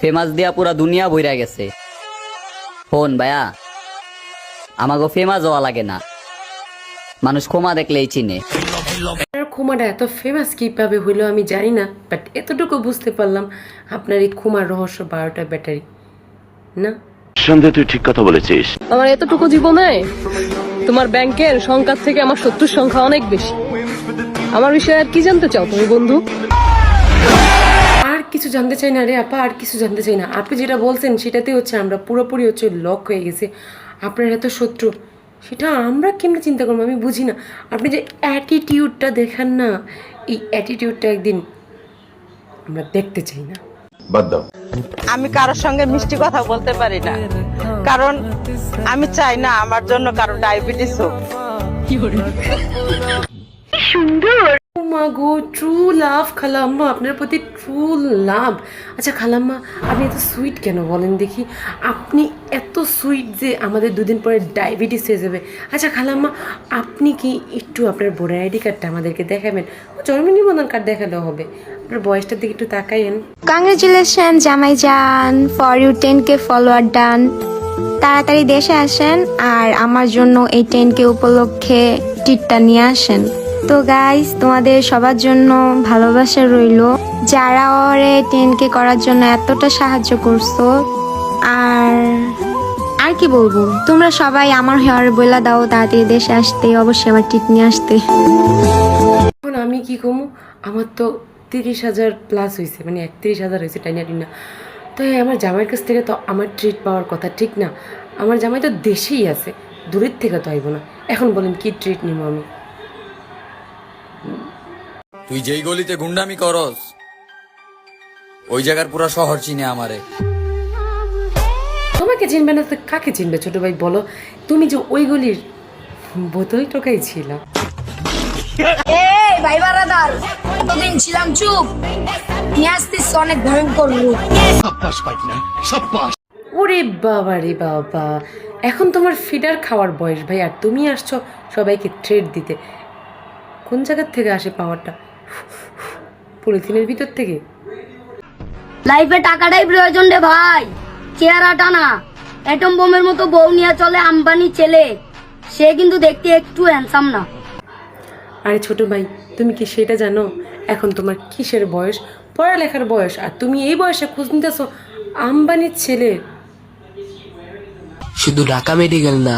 Famous দিয়া পুরা দুনিয়া বইরা গেছে। ফোন ভাইয়া, আমাকে ফেমাস হওয়া লাগে না, মানুষ ক্ষমা দেখলেই চিনে। আপনার ক্ষমাটা এত ফেমাস কিভাবে হইলো আমি জানি না, বাট এতটুকু বুঝতে পারলাম আপনার এই ক্ষমার রহস্য 12টা ব্যাটারি না। সন্দেহ, তুই ঠিক কথা বলেছিস। আমার এতটুকু জীবনে তোমার ব্যাংকের সংখ্যার থেকে আমার শত্রুর সংখ্যা অনেক বেশি। আমার বিষয়ে আর কি জানতে চাও তুমি বন্ধু? আর কিছু জানতে চাই না রে আপা, আর কিছু জানতে চাই না। আপনি যেটা বলছেন সেটাতে হচ্ছে আমরা পুরোপুরি হচ্ছে লক হয়ে গেছে। আপনার এত শত্রু সেটা আমরা কেমনে চিন্তা করবো আমি বুঝি না। আপনি যে অ্যাটিটিউডটা দেখান না, এই অ্যাটিটিউডটা একদিন আমরা দেখতে চাই না। বাদ দাও। আমি কারোর সঙ্গে মিষ্টি কথা বলতে পারি না, কারণ আমি চাই না আমার জন্য কারো ডায়াবেটিস হোক। মা গো, ট্রু লাভ খালাম্মা, আপনার প্রতি ট্রু লাভ। আচ্ছা খালাম্মা, আপনি এত সুইট কেন বলেন দেখি? আপনি এত সুইট যে আমাদের দুদিন পরে ডায়াবেটিস হয়ে যাবে। আচ্ছা খালাম্মা, আপনি কি একটু আপনার ভোটার আইডি কার্ডটা আমাদেরকে দেখাবেন? জন্ম নিবন্ধন কার্ড দেখালেও হবে। আপনার বয়সটার দিকে একটু তাকাইয়েন। কংগ্রেচুলেশন জামাই জান, for you 10K follower done. তাড়াতাড়ি দেশে আসেন আর আমার জন্য এই 10K উপলক্ষে টিটটা নিয়ে আসেন। তো গাইস, তোমাদের সবার জন্য ভালোবাসা রইলো, যারা ওরে 10K করার জন্য এতটা সাহায্য করছো। আর আর কি বলবো, তোমরা সবাই আমার হেয়ার বইলা দাও তাড়াতাড়ি দেশে আসতে, অবশ্যই আমার টিট নিয়ে আসতে। এখন আমি কি কমু, আমার তো 30,000 প্লাস হয়েছে, মানে 31,000 হয়েছে টাইনা টিনা। তো আমার জামাইয়ের কাছ থেকে তো আমার ট্রিট পাওয়ার কথা, ঠিক না? আমার জামাই তো দেশেই আছে, দূরের থেকে তো আইব না। এখন বলেন কি ট্রিট নিব আমি? তুই যেই গলিতে গুন্ডামি করস ওই জায়গার পুরা শহর চিনে আমারে। তোমাকে চিনবে না তো কাকে চিনবে ছোট ভাই বলো? তুমি যে ওই গলির বোতল টোকাই ছিল। এই ভাই বারাদার, এতদিন ছিলাম চুপ, নিয়ে আসতিস অনেক ভয়ঙ্কর রূপ। ওরে বাবা রে বাবা, এখন তোমার ফিডার খাওয়ার বয়স ভাই, আর তুমি আসছো সবাইকে ট্রেড দিতে। কোন জায়গার থেকে আসে পাওয়ারটা? পলিথিনের ভিতর থেকে? লাইফে টাকাটাই প্রয়োজন রে ভাই, চেহারাটা না। অ্যাটম বোমের মতো বউ নিয়ে চলে আম্বানি ছেলে, সে কিন্তু দেখতে একটু হ্যান্ডসাম না। আরে ছোট ভাই, তুমি কি সেটা জানো এখন তোমার কিসের বয়স? পড়ালেখার বয়স, আর তুমি এই বয়সে খোঁজ নিতেছো আম্বানির ছেলে। শুধু ঢাকা মেডিকেল না,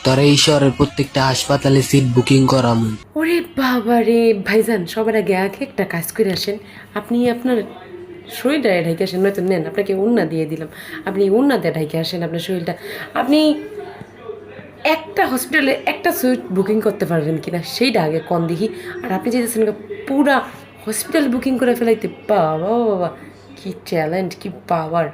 তোরা এই শহরের প্রত্যেকটা হাসপাতালে সিট বুকিং করাম। ওরে বাবা রে ভাইজান, সবার আগে আগে একটা কাজ করে আসেন। আপনি আপনার শরীরটা ঢাইকে আসেন, নয়তো নেন আপনাকে উন্না দিয়ে দিলাম, আপনি উন্না দিয়ে ঢাইকে আসেন আপনার শরীরটা। আপনি একটা হসপিটালে একটা সুইট বুকিং করতে পারবেন কিনা সেইটা আগে কম দেখি। আর আপনি যেতেছেন পুরা হসপিটাল বুকিং করে ফেলাইতে, বাবা বাবা কি ট্যালেন্ট, কি পাওয়ার।